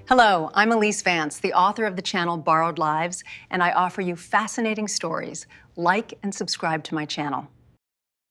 Hello, I'm Elise Vance, the author of the channel Borrowed Lives, and I offer you fascinating stories. Like and subscribe to my channel.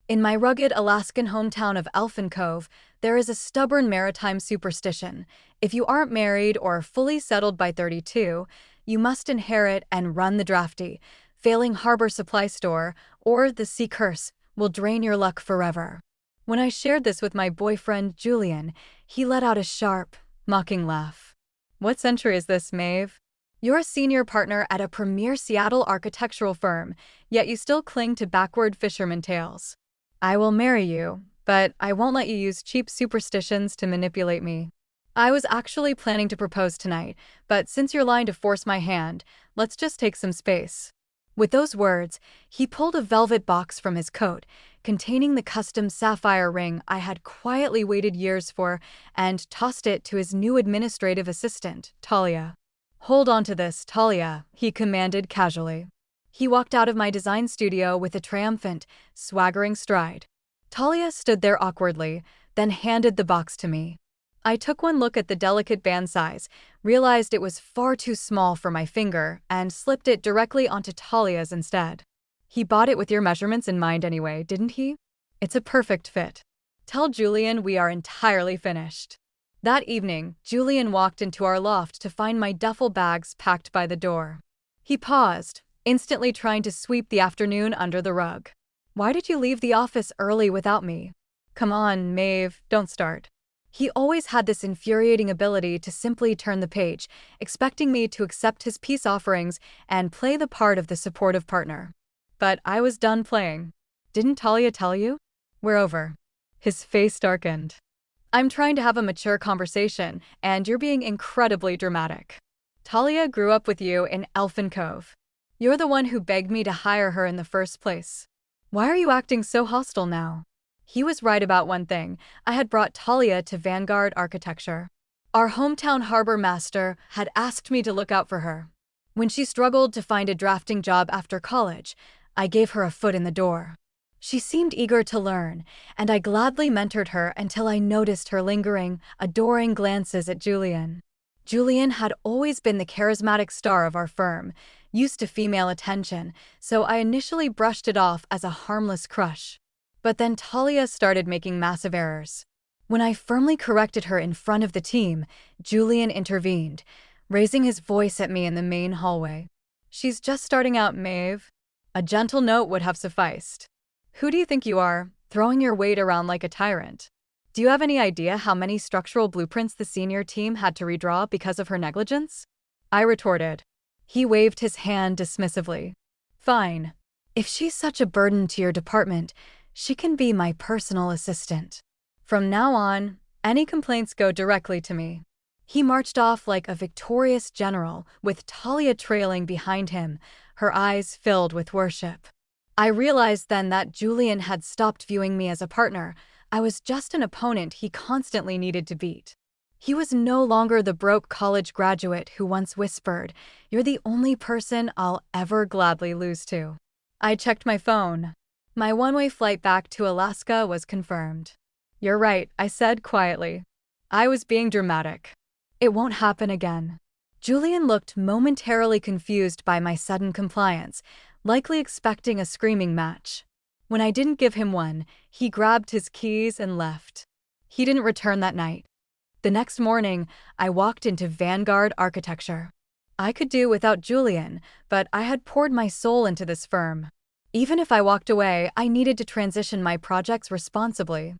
In my rugged Alaskan hometown of Elfin Cove, there is a stubborn maritime superstition. If you aren't married or fully settled by 32, you must inherit and run the drafty. Failing harbor supply store, or the sea curse, will drain your luck forever. When I shared this with my boyfriend, Julian, he let out a sharp, mocking laugh. What century is this, Maeve? You're a senior partner at a premier Seattle architectural firm, yet you still cling to backward fisherman tales. I will marry you, but I won't let you use cheap superstitions to manipulate me. I was actually planning to propose tonight, but since you're lying to force my hand, let's just take some space. With those words, he pulled a velvet box from his coat, containing the custom sapphire ring I had quietly waited years for, and tossed it to his new administrative assistant, Talia. "Hold on to this, Talia," he commanded casually. He walked out of my design studio with a triumphant, swaggering stride. Talia stood there awkwardly, then handed the box to me. I took one look at the delicate band size, realized it was far too small for my finger, and slipped it directly onto Talia's instead. "He bought it with your measurements in mind anyway, didn't he? It's a perfect fit. Tell Julian we are entirely finished." That evening, Julian walked into our loft to find my duffel bags packed by the door. He paused, instantly trying to sweep the afternoon under the rug. "Why did you leave the office early without me?" "Come on, Maeve, don't start." He always had this infuriating ability to simply turn the page, expecting me to accept his peace offerings and play the part of the supportive partner. But I was done playing. "Didn't Talia tell you? We're over." His face darkened. "I'm trying to have a mature conversation, and you're being incredibly dramatic. Talia grew up with you in Elfin Cove. You're the one who begged me to hire her in the first place. Why are you acting so hostile now?" He was right about one thing. I had brought Talia to Vanguard Architecture. Our hometown harbor master had asked me to look out for her. When she struggled to find a drafting job after college, I gave her a foot in the door. She seemed eager to learn, and I gladly mentored her until I noticed her lingering, adoring glances at Julian. Julian had always been the charismatic star of our firm, used to female attention, so I initially brushed it off as a harmless crush. But then Talia started making massive errors. When I firmly corrected her in front of the team, Julian intervened, raising his voice at me in the main hallway. "She's just starting out, Maeve." A gentle note would have sufficed. "Who do you think you are, throwing your weight around like a tyrant? Do you have any idea how many structural blueprints the senior team had to redraw because of her negligence?" I retorted. He waved his hand dismissively. "Fine. If she's such a burden to your department, she can be my personal assistant. From now on, any complaints go directly to me." He marched off like a victorious general, with Talia trailing behind him, her eyes filled with worship. I realized then that Julian had stopped viewing me as a partner. I was just an opponent he constantly needed to beat. He was no longer the broke college graduate who once whispered, "You're the only person I'll ever gladly lose to." I checked my phone. My one-way flight back to Alaska was confirmed. "You're right," I said quietly. I was being dramatic. "It won't happen again." Julian looked momentarily confused by my sudden compliance, likely expecting a screaming match. When I didn't give him one, he grabbed his keys and left. He didn't return that night. The next morning, I walked into Vanguard Architecture. I could do without Julian, but I had poured my soul into this firm. Even if I walked away, I needed to transition my projects responsibly.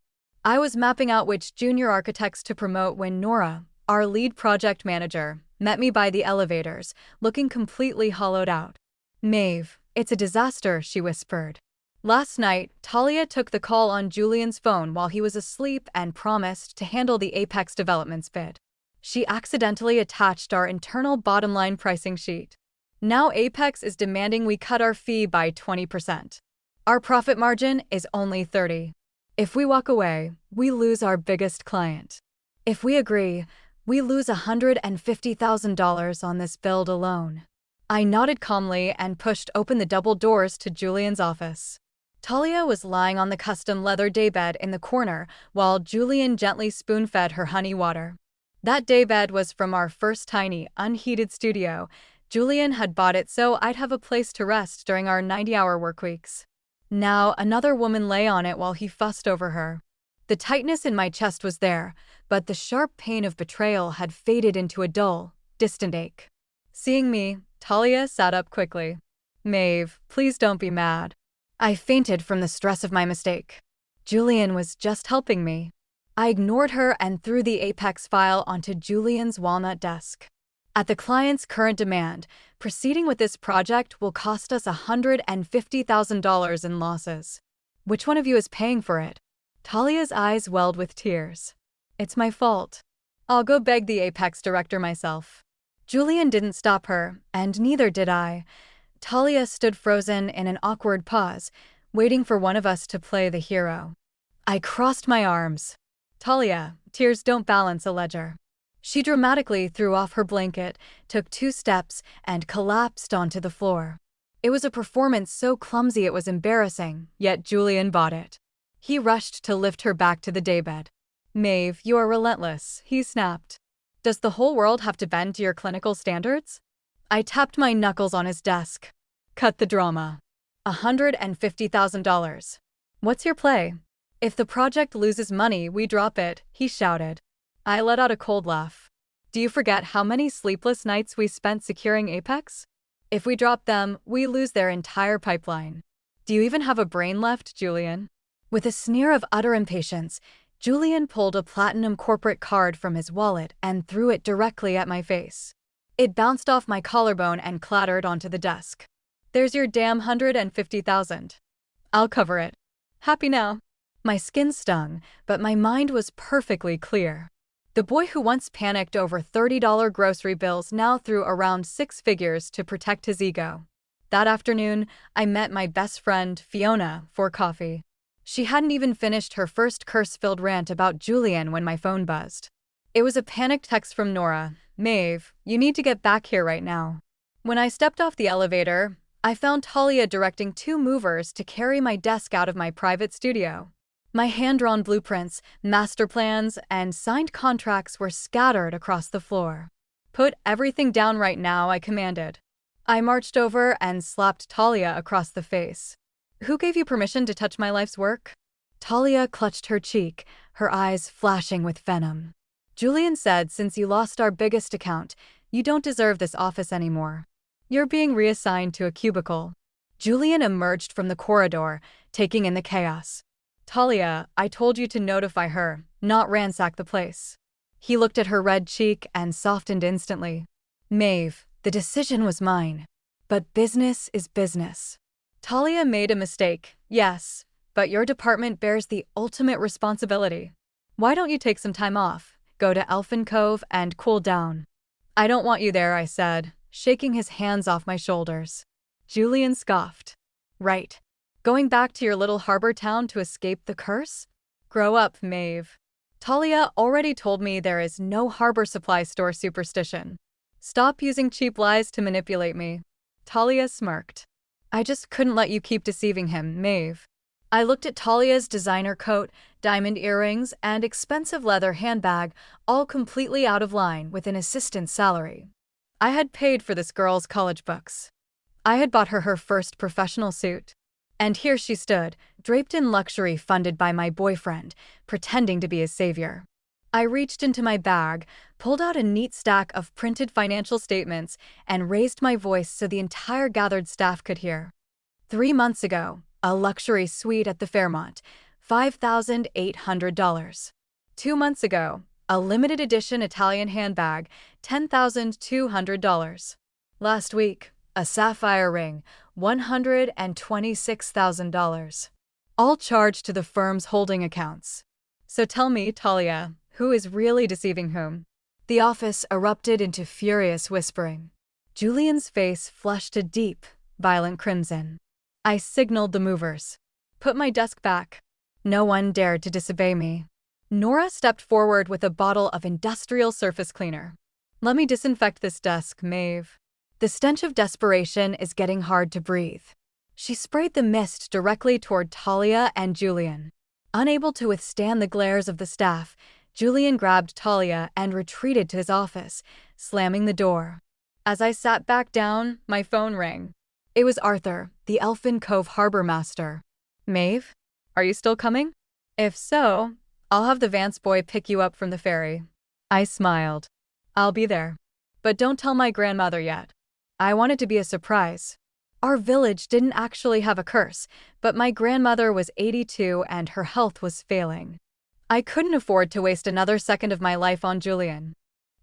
I was mapping out which junior architects to promote when Nora, our lead project manager, met me by the elevators, looking completely hollowed out. "Maeve, it's a disaster," she whispered. Last night, Talia took the call on Julian's phone while he was asleep and promised to handle the Apex Developments bid. She accidentally attached our internal bottom-line pricing sheet. Now Apex is demanding we cut our fee by 20%. Our profit margin is only 30%. If we walk away, we lose our biggest client. If we agree, we lose $150,000 on this build alone. I nodded calmly and pushed open the double doors to Julian's office. Talia was lying on the custom leather daybed in the corner while Julian gently spoon-fed her honey water. That daybed was from our first tiny, unheated studio. Julian had bought it so I'd have a place to rest during our 90-hour work weeks. Now, another woman lay on it while he fussed over her. The tightness in my chest was there, but the sharp pain of betrayal had faded into a dull, distant ache. Seeing me, Talia sat up quickly. "Maeve, please don't be mad." I fainted from the stress of my mistake. Julian was just helping me. I ignored her and threw the Apex file onto Julian's walnut desk. At the client's current demand, proceeding with this project will cost us $150,000 in losses. Which one of you is paying for it? Talia's eyes welled with tears. It's my fault. I'll go beg the Apex director myself. Julian didn't stop her, and neither did I. Talia stood frozen in an awkward pause, waiting for one of us to play the hero. I crossed my arms. "Talia, tears don't balance a ledger." She dramatically threw off her blanket, took 2 steps, and collapsed onto the floor. It was a performance so clumsy it was embarrassing, yet Julian bought it. He rushed to lift her back to the daybed. "Maeve, you are relentless," he snapped. "Does the whole world have to bend to your clinical standards?" I tapped my knuckles on his desk. "Cut the drama. $150,000. What's your play?" "If the project loses money, we drop it," he shouted. I let out a cold laugh. "Do you forget how many sleepless nights we spent securing Apex? If we drop them, we lose their entire pipeline. Do you even have a brain left, Julian?" With a sneer of utter impatience, Julian pulled a platinum corporate card from his wallet and threw it directly at my face. It bounced off my collarbone and clattered onto the desk. "There's your damn $150,000. I'll cover it. Happy now?" My skin stung, but my mind was perfectly clear. The boy who once panicked over $30 grocery bills now threw around 6 figures to protect his ego. That afternoon, I met my best friend, Fiona, for coffee. She hadn't even finished her first curse-filled rant about Julian when my phone buzzed. It was a panicked text from Nora. "Maeve, you need to get back here right now." When I stepped off the elevator, I found Talia directing 2 movers to carry my desk out of my private studio. My hand-drawn blueprints, master plans, and signed contracts were scattered across the floor. "Put everything down right now," I commanded. I marched over and slapped Talia across the face. "Who gave you permission to touch my life's work?" Talia clutched her cheek, her eyes flashing with venom. "Julian said since you lost our biggest account, you don't deserve this office anymore. You're being reassigned to a cubicle." Julian emerged from the corridor, taking in the chaos. "Talia, I told you to notify her, not ransack the place." He looked at her red cheek and softened instantly. "Maeve, the decision was mine. But business is business. Talia made a mistake, yes, but your department bears the ultimate responsibility. Why don't you take some time off, go to Elfin Cove and cool down?" "I don't want you there," I said, shaking his hands off my shoulders. Julian scoffed. "Right. Going back to your little harbor town to escape the curse? Grow up, Maeve. Talia already told me there is no harbor supply store superstition. Stop using cheap lies to manipulate me." Talia smirked. "I just couldn't let you keep deceiving him, Maeve." I looked at Talia's designer coat, diamond earrings, and expensive leather handbag, all completely out of line with an assistant's salary. I had paid for this girl's college books. I had bought her first professional suit. And here she stood, draped in luxury funded by my boyfriend, pretending to be his savior. I reached into my bag, pulled out a neat stack of printed financial statements, and raised my voice so the entire gathered staff could hear. 3 months ago, a luxury suite at the Fairmont, $5,800. 2 months ago, a limited edition Italian handbag, $10,200. Last week, a sapphire ring, $126,000. All charged to the firm's holding accounts. So tell me, Talia, who is really deceiving whom? The office erupted into furious whispering. Julian's face flushed a deep, violent crimson. I signaled the movers. "Put my desk back." No one dared to disobey me. Nora stepped forward with a bottle of industrial surface cleaner. "Let me disinfect this desk, Maeve. The stench of desperation is getting hard to breathe." She sprayed the mist directly toward Talia and Julian. Unable to withstand the glares of the staff, Julian grabbed Talia and retreated to his office, slamming the door. As I sat back down, my phone rang. It was Arthur, the Elfin Cove harbor master. Maeve, are you still coming? If so, I'll have the Vance boy pick you up from the ferry. I smiled. I'll be there. But don't tell my grandmother yet. I want it to be a surprise. Our village didn't actually have a curse, but my grandmother was 82 and her health was failing. I couldn't afford to waste another second of my life on Julian.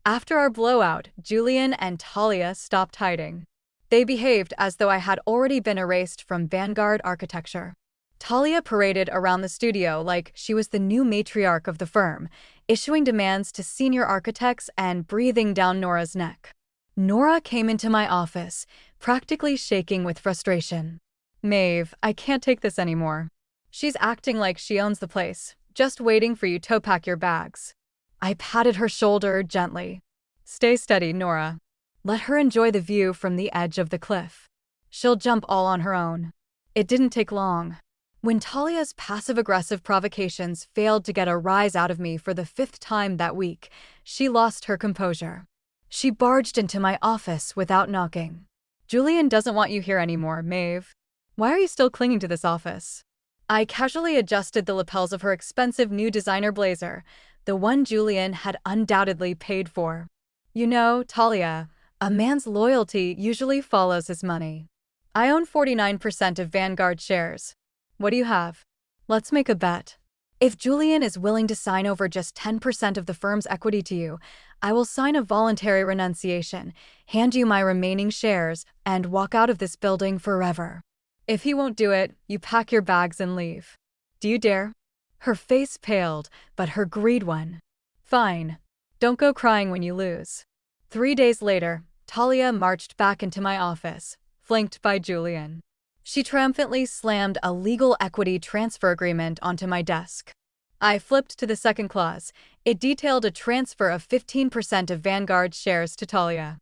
After our blowout, Julian and Talia stopped hiding. They behaved as though I had already been erased from Vanguard Architecture. Talia paraded around the studio like she was the new matriarch of the firm, issuing demands to senior architects and breathing down Nora's neck. Nora came into my office, practically shaking with frustration. Maeve, I can't take this anymore. She's acting like she owns the place, just waiting for you to pack your bags. I patted her shoulder gently. Stay steady, Nora. Let her enjoy the view from the edge of the cliff. She'll jump all on her own. It didn't take long. When Talia's passive-aggressive provocations failed to get a rise out of me for the 5th time that week, she lost her composure. She barged into my office without knocking. Julian doesn't want you here anymore, Maeve. Why are you still clinging to this office? I casually adjusted the lapels of her expensive new designer blazer, the one Julian had undoubtedly paid for. You know, Talia, a man's loyalty usually follows his money. I own 49% of Vanguard shares. What do you have? Let's make a bet. If Julian is willing to sign over just 10% of the firm's equity to you, I will sign a voluntary renunciation, hand you my remaining shares, and walk out of this building forever. If he won't do it, you pack your bags and leave. Do you dare? Her face paled, but her greed won. Fine. Don't go crying when you lose. 3 days later, Talia marched back into my office, flanked by Julian. She triumphantly slammed a legal equity transfer agreement onto my desk. I flipped to the second clause. It detailed a transfer of 15% of Vanguard shares to Talia.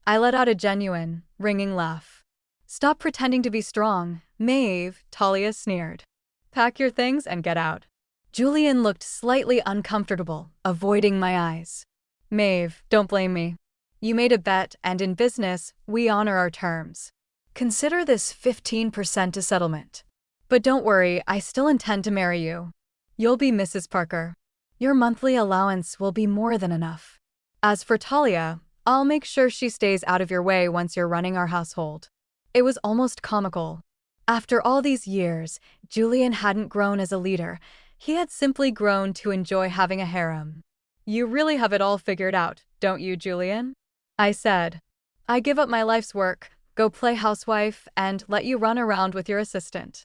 I let out a genuine, ringing laugh. Stop pretending to be strong, Maeve, Talia sneered. Pack your things and get out. Julian looked slightly uncomfortable, avoiding my eyes. Maeve, don't blame me. You made a bet, and in business, we honor our terms. Consider this 15% a settlement. But don't worry, I still intend to marry you. You'll be Mrs. Parker. Your monthly allowance will be more than enough. As for Talia, I'll make sure she stays out of your way once you're running our household. It was almost comical. After all these years, Julian hadn't grown as a leader. He had simply grown to enjoy having a harem. You really have it all figured out, don't you, Julian? I said. I give up my life's work, go play housewife, and let you run around with your assistant.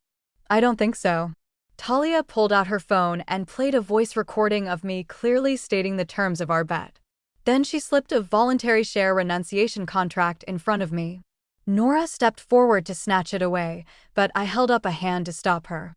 I don't think so. Talia pulled out her phone and played a voice recording of me clearly stating the terms of our bet. Then she slipped a voluntary share renunciation contract in front of me. Nora stepped forward to snatch it away, but I held up a hand to stop her.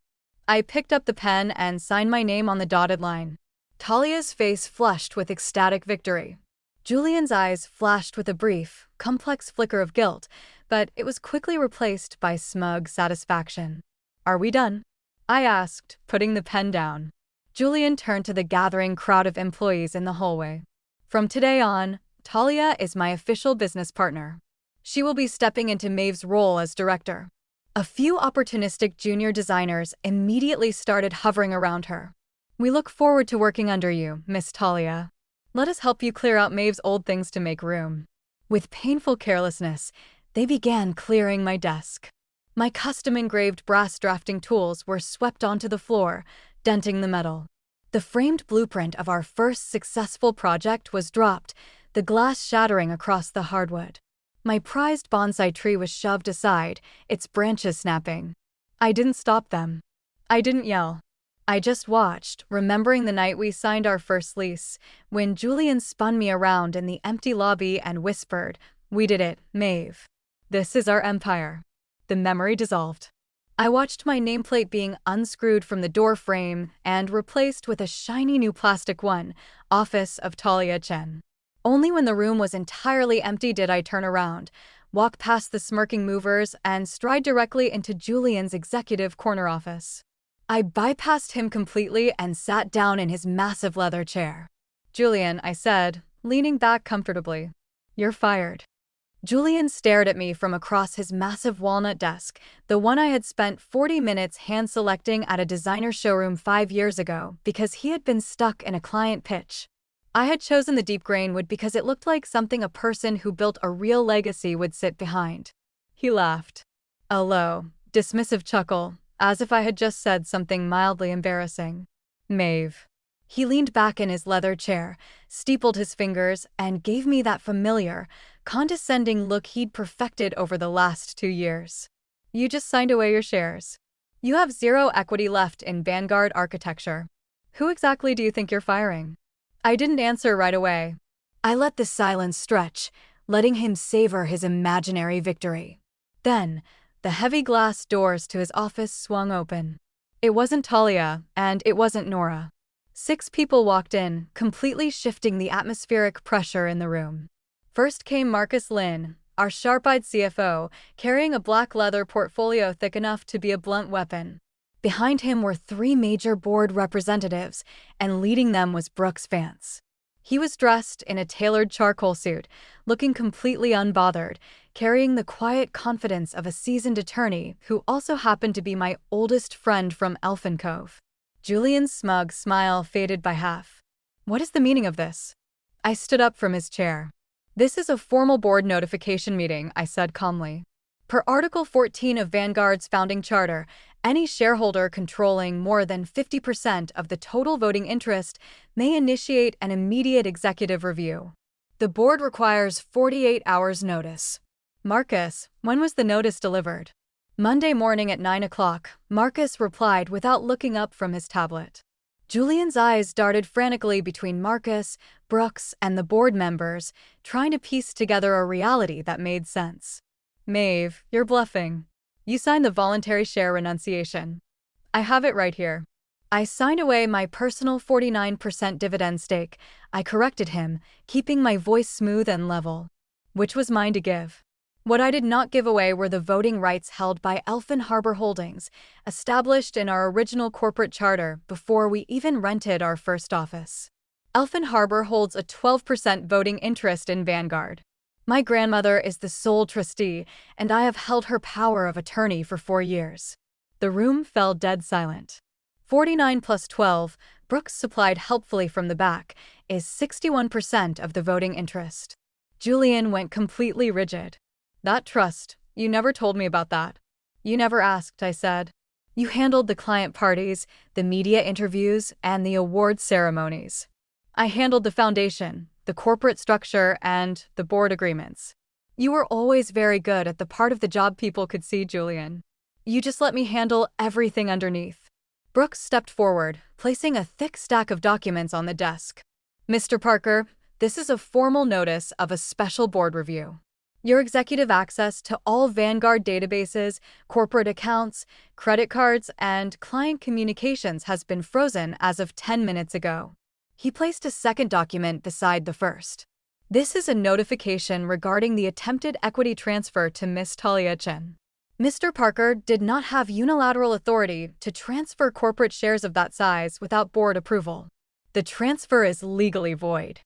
I picked up the pen and signed my name on the dotted line. Talia's face flushed with ecstatic victory. Julian's eyes flashed with a brief, complex flicker of guilt, but it was quickly replaced by smug satisfaction. Are we done? I asked, putting the pen down. Julian turned to the gathering crowd of employees in the hallway. From today on, Talia is my official business partner. She will be stepping into Maeve's role as director. A few opportunistic junior designers immediately started hovering around her. We look forward to working under you, Miss Talia. Let us help you clear out Maeve's old things to make room. With painful carelessness, they began clearing my desk. My custom-engraved brass drafting tools were swept onto the floor, denting the metal. The framed blueprint of our first successful project was dropped, the glass shattering across the hardwood. My prized bonsai tree was shoved aside, its branches snapping. I didn't stop them. I didn't yell. I just watched, remembering the night we signed our first lease, when Julian spun me around in the empty lobby and whispered, "We did it, Maeve. This is our empire." The memory dissolved. I watched my nameplate being unscrewed from the door frame and replaced with a shiny new plastic one, Office of Talia Chen. Only when the room was entirely empty did I turn around, walk past the smirking movers, and stride directly into Julian's executive corner office. I bypassed him completely and sat down in his massive leather chair. Julian, I said, leaning back comfortably. You're fired. Julian stared at me from across his massive walnut desk, the one I had spent 40 minutes hand-selecting at a designer showroom 5 years ago because he had been stuck in a client pitch. I had chosen the deep grain wood because it looked like something a person who built a real legacy would sit behind. He laughed. A low, dismissive chuckle, as if I had just said something mildly embarrassing. Maeve. He leaned back in his leather chair, steepled his fingers, and gave me that familiar, condescending look he'd perfected over the last 2 years. You just signed away your shares. You have zero equity left in Vanguard Architecture. Who exactly do you think you're firing? I didn't answer right away. I let the silence stretch, letting him savor his imaginary victory. Then, the heavy glass doors to his office swung open. It wasn't Talia, and it wasn't Nora. 6 people walked in, completely shifting the atmospheric pressure in the room. First came Marcus Lynn, our sharp-eyed CFO, carrying a black leather portfolio thick enough to be a blunt weapon. Behind him were 3 major board representatives, and leading them was Brooks Vance. He was dressed in a tailored charcoal suit, looking completely unbothered, carrying the quiet confidence of a seasoned attorney who also happened to be my oldest friend from Elfin Cove. Julian's smug smile faded by half. What is the meaning of this? I stood up from his chair. This is a formal board notification meeting, I said calmly. Per Article 14 of Vanguard's founding charter, any shareholder controlling more than 50% of the total voting interest may initiate an immediate executive review. The board requires 48 hours notice. Marcus, when was the notice delivered? Monday morning at 9 o'clock, Marcus replied without looking up from his tablet. Julian's eyes darted frantically between Marcus, Brooks, and the board members, trying to piece together a reality that made sense. Maeve, you're bluffing. You signed the voluntary share renunciation. I have it right here. I signed away my personal 49% dividend stake. I corrected him, keeping my voice smooth and level. Which was mine to give. What I did not give away were the voting rights held by Elfin Harbor Holdings, established in our original corporate charter before we even rented our first office. Elfin Harbor holds a 12% voting interest in Vanguard. My grandmother is the sole trustee, and I have held her power of attorney for 4 years. The room fell dead silent. 49 plus 12, Brooks supplied helpfully from the back, is 61% of the voting interest. Julian went completely rigid. That trust, you never told me about that. You never asked, I said. You handled the client parties, the media interviews, and the award ceremonies. I handled the foundation, the corporate structure, and the board agreements. You were always very good at the part of the job people could see, Julian. You just let me handle everything underneath. Brooks stepped forward, placing a thick stack of documents on the desk. Mr. Parker, this is a formal notice of a special board review. Your executive access to all Vanguard databases, corporate accounts, credit cards, and client communications has been frozen as of 10 minutes ago. He placed a second document beside the first. This is a notification regarding the attempted equity transfer to Miss Talia Chen. Mr. Parker did not have unilateral authority to transfer corporate shares of that size without board approval. The transfer is legally void.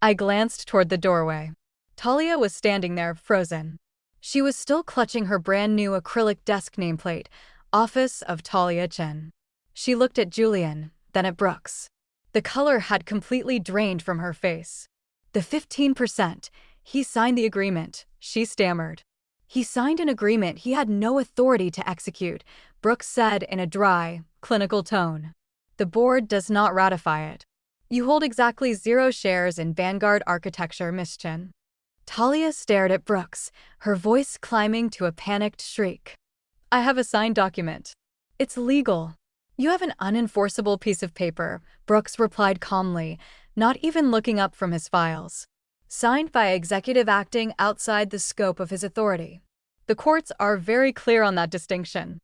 I glanced toward the doorway. Talia was standing there, frozen. She was still clutching her brand-new acrylic desk nameplate, Office of Talia Chen. She looked at Julian, then at Brooks. The color had completely drained from her face. The 15%. He signed the agreement, she stammered. He signed an agreement he had no authority to execute, Brooks said in a dry, clinical tone. The board does not ratify it. You hold exactly 0 shares in Vanguard Architecture, Miss Chen. Talia stared at Brooks, her voice climbing to a panicked shriek. I have a signed document. It's legal. You have an unenforceable piece of paper, Brooks replied calmly, not even looking up from his files. Signed by an executive acting outside the scope of his authority. The courts are very clear on that distinction.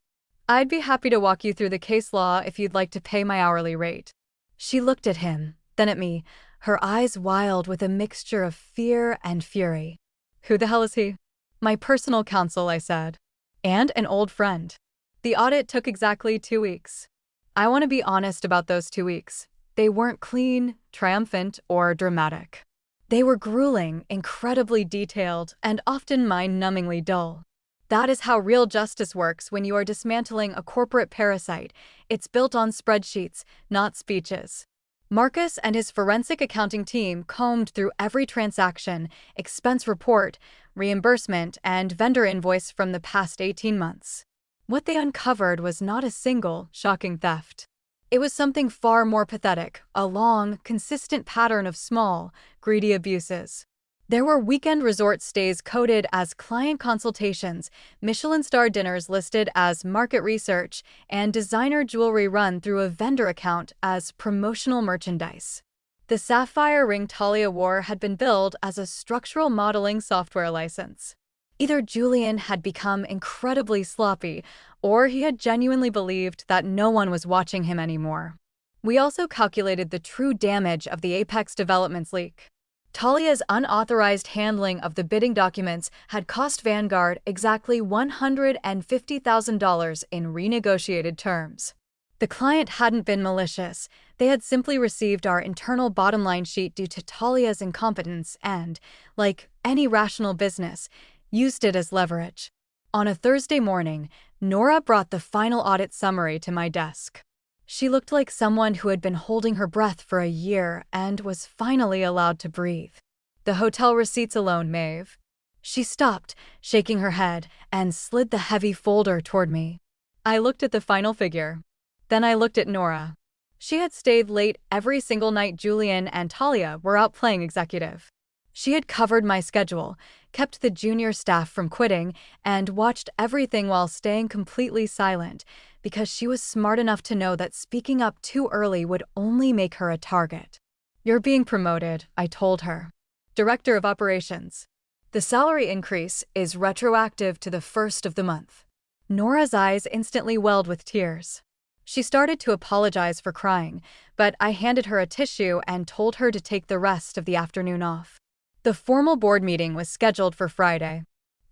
I'd be happy to walk you through the case law if you'd like to pay my hourly rate. She looked at him, then at me, her eyes wild with a mixture of fear and fury. Who the hell is he? My personal counsel, I said. And an old friend. The audit took exactly 2 weeks. I want to be honest about those 2 weeks. they weren't clean, triumphant, or dramatic. They were grueling, incredibly detailed, and often mind-numbingly dull. That is how real justice works when you are dismantling a corporate parasite. It's built on spreadsheets, not speeches. Marcus and his forensic accounting team combed through every transaction, expense report, reimbursement, and vendor invoice from the past 18 months. What they uncovered was not a single, shocking theft. It was something far more pathetic, a long, consistent pattern of small, greedy abuses. There were weekend resort stays coded as client consultations, Michelin-star dinners listed as market research, and designer jewelry run through a vendor account as promotional merchandise. The sapphire ring Talia wore had been billed as a structural modeling software license. Either Julian had become incredibly sloppy, or he had genuinely believed that no one was watching him anymore. We also calculated the true damage of the Apex Developments leak. Talia's unauthorized handling of the bidding documents had cost Vanguard exactly $150,000 in renegotiated terms. The client hadn't been malicious. They had simply received our internal bottom line sheet due to Talia's incompetence and, like any rational business, used it as leverage. On a Thursday morning, Nora brought the final audit summary to my desk. She looked like someone who had been holding her breath for a year and was finally allowed to breathe. The hotel receipts alone, Maeve. She stopped, shaking her head, and slid the heavy folder toward me. I looked at the final figure. Then I looked at Nora. She had stayed late every single night Julian and Talia were out playing executive. She had covered my schedule, kept the junior staff from quitting, and watched everything while staying completely silent, because she was smart enough to know that speaking up too early would only make her a target. "You're being promoted," I told her. "Director of Operations. The salary increase is retroactive to the first of the month." Nora's eyes instantly welled with tears. She started to apologize for crying, but I handed her a tissue and told her to take the rest of the afternoon off. The formal board meeting was scheduled for Friday.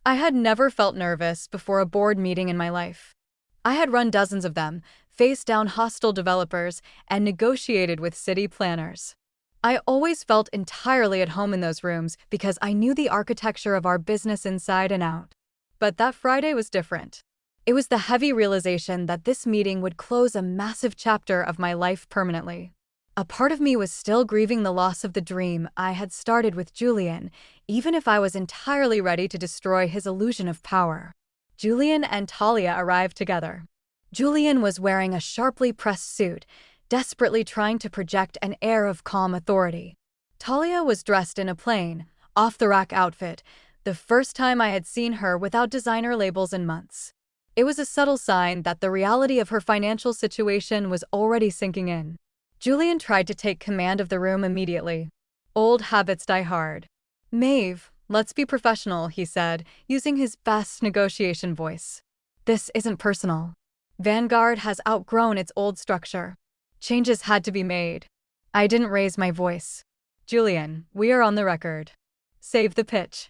I had never felt nervous before a board meeting in my life. I had run dozens of them, faced down hostile developers, and negotiated with city planners. I always felt entirely at home in those rooms because I knew the architecture of our business inside and out. But that Friday was different. It was the heavy realization that this meeting would close a massive chapter of my life permanently. A part of me was still grieving the loss of the dream I had started with Julian, even if I was entirely ready to destroy his illusion of power. Julian and Talia arrived together. Julian was wearing a sharply pressed suit, desperately trying to project an air of calm authority. Talia was dressed in a plain, off-the-rack outfit, the first time I had seen her without designer labels in months. It was a subtle sign that the reality of her financial situation was already sinking in. Julian tried to take command of the room immediately. Old habits die hard. "Maeve, let's be professional," he said, using his best negotiation voice. "This isn't personal. Vanguard has outgrown its old structure. Changes had to be made." I didn't raise my voice. "Julian, we are on the record. Save the pitch."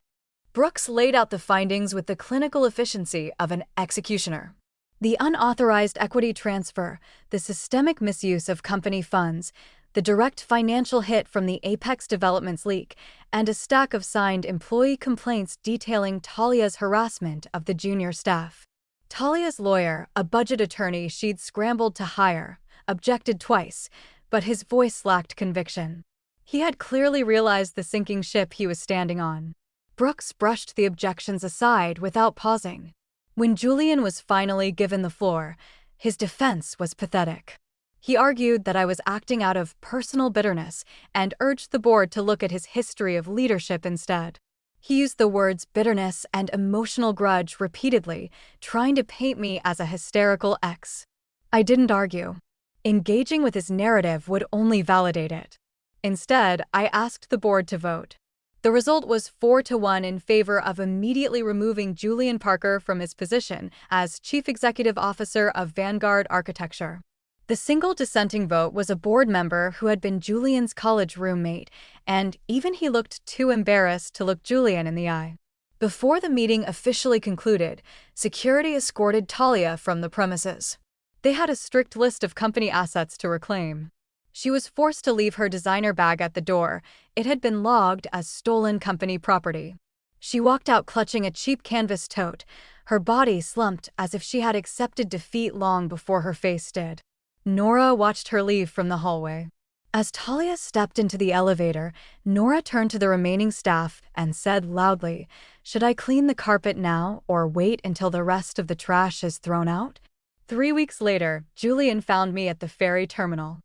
Brooks laid out the findings with the clinical efficiency of an executioner. The unauthorized equity transfer, the systemic misuse of company funds, the direct financial hit from the Apex Developments leak, and a stack of signed employee complaints detailing Talia's harassment of the junior staff. Talia's lawyer, a budget attorney she'd scrambled to hire, objected twice, but his voice lacked conviction. He had clearly realized the sinking ship he was standing on. Brooks brushed the objections aside without pausing. When Julian was finally given the floor, his defense was pathetic. He argued that I was acting out of personal bitterness and urged the board to look at his history of leadership instead. He used the words bitterness and emotional grudge repeatedly, trying to paint me as a hysterical ex. I didn't argue. Engaging with his narrative would only validate it. Instead, I asked the board to vote. The result was 4-1 in favor of immediately removing Julian Parker from his position as Chief Executive Officer of Vanguard Architecture. The single dissenting vote was a board member who had been Julian's college roommate, and even he looked too embarrassed to look Julian in the eye. Before the meeting officially concluded, security escorted Talia from the premises. They had a strict list of company assets to reclaim. She was forced to leave her designer bag at the door. It had been logged as stolen company property. She walked out clutching a cheap canvas tote, her body slumped as if she had accepted defeat long before her face did. Nora watched her leave from the hallway. As Talia stepped into the elevator, Nora turned to the remaining staff and said loudly, "Should I clean the carpet now or wait until the rest of the trash is thrown out?" 3 weeks later, Julian found me at the ferry terminal.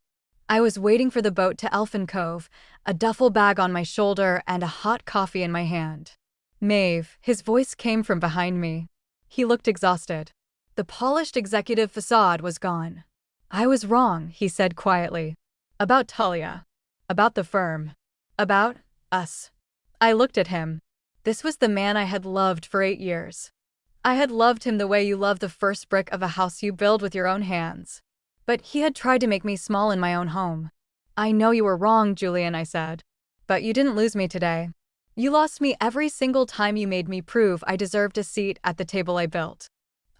I was waiting for the boat to Elfin Cove, a duffel bag on my shoulder and a hot coffee in my hand. "Maeve," his voice came from behind me. He looked exhausted. The polished executive facade was gone. "I was wrong," he said quietly. "About Talia. About the firm. About us." I looked at him. This was the man I had loved for 8 years. I had loved him the way you love the first brick of a house you build with your own hands. But he had tried to make me small in my own home. "I know you were wrong, Julian," I said. "But you didn't lose me today. You lost me every single time you made me prove I deserved a seat at the table I built.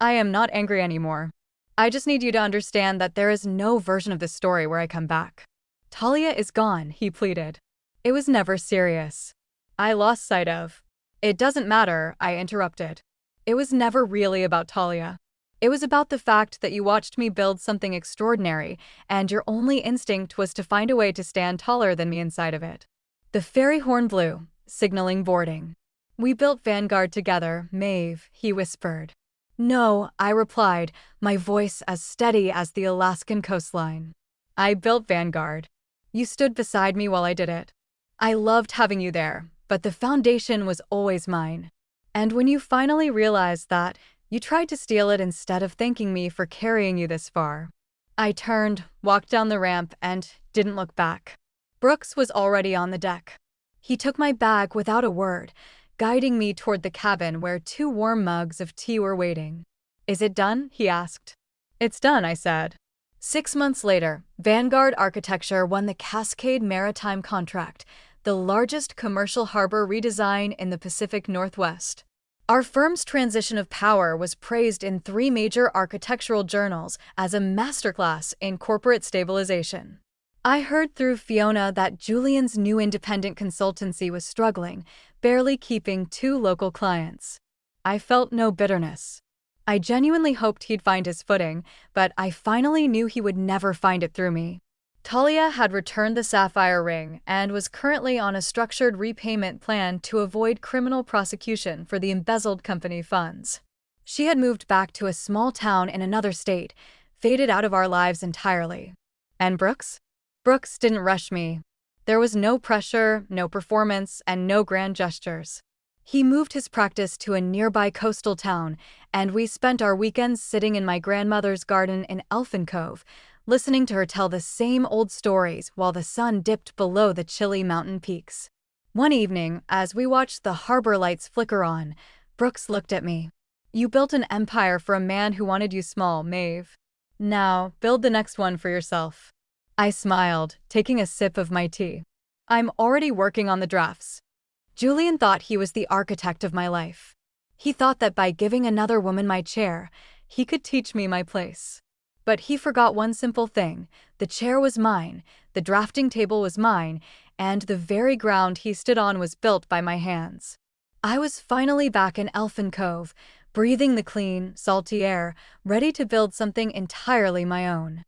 I am not angry anymore. I just need you to understand that there is no version of this story where I come back." "Talia is gone," he pleaded. "It was never serious. I lost sight of." "It doesn't matter," I interrupted. "It was never really about Talia. It was about the fact that you watched me build something extraordinary, and your only instinct was to find a way to stand taller than me inside of it." The ferry horn blew, signaling boarding. "We built Vanguard together, Maeve," he whispered. "No," I replied, my voice as steady as the Alaskan coastline. "I built Vanguard. You stood beside me while I did it. I loved having you there, but the foundation was always mine. And when you finally realized that, you tried to steal it instead of thanking me for carrying you this far." I turned, walked down the ramp, and didn't look back. Brooks was already on the deck. He took my bag without a word, guiding me toward the cabin where 2 warm mugs of tea were waiting. "Is it done?" he asked. "It's done," I said. 6 months later, Vanguard Architecture won the Cascade Maritime contract, the largest commercial harbor redesign in the Pacific Northwest. Our firm's transition of power was praised in 3 major architectural journals as a masterclass in corporate stabilization. I heard through Fiona that Julian's new independent consultancy was struggling, barely keeping 2 local clients. I felt no bitterness. I genuinely hoped he'd find his footing, but I finally knew he would never find it through me. Talia had returned the sapphire ring and was currently on a structured repayment plan to avoid criminal prosecution for the embezzled company funds. She had moved back to a small town in another state, faded out of our lives entirely. And Brooks? Brooks didn't rush me. There was no pressure, no performance, and no grand gestures. He moved his practice to a nearby coastal town, and we spent our weekends sitting in my grandmother's garden in Elfin Cove, listening to her tell the same old stories while the sun dipped below the chilly mountain peaks. One evening, as we watched the harbor lights flicker on, Brooks looked at me. "You built an empire for a man who wanted you small, Maeve. Now, build the next one for yourself." I smiled, taking a sip of my tea. "I'm already working on the drafts." Julian thought he was the architect of my life. He thought that by giving another woman my chair, he could teach me my place. But he forgot one simple thing: the chair was mine, the drafting table was mine, and the very ground he stood on was built by my hands. I was finally back in Elfin Cove, breathing the clean, salty air, ready to build something entirely my own.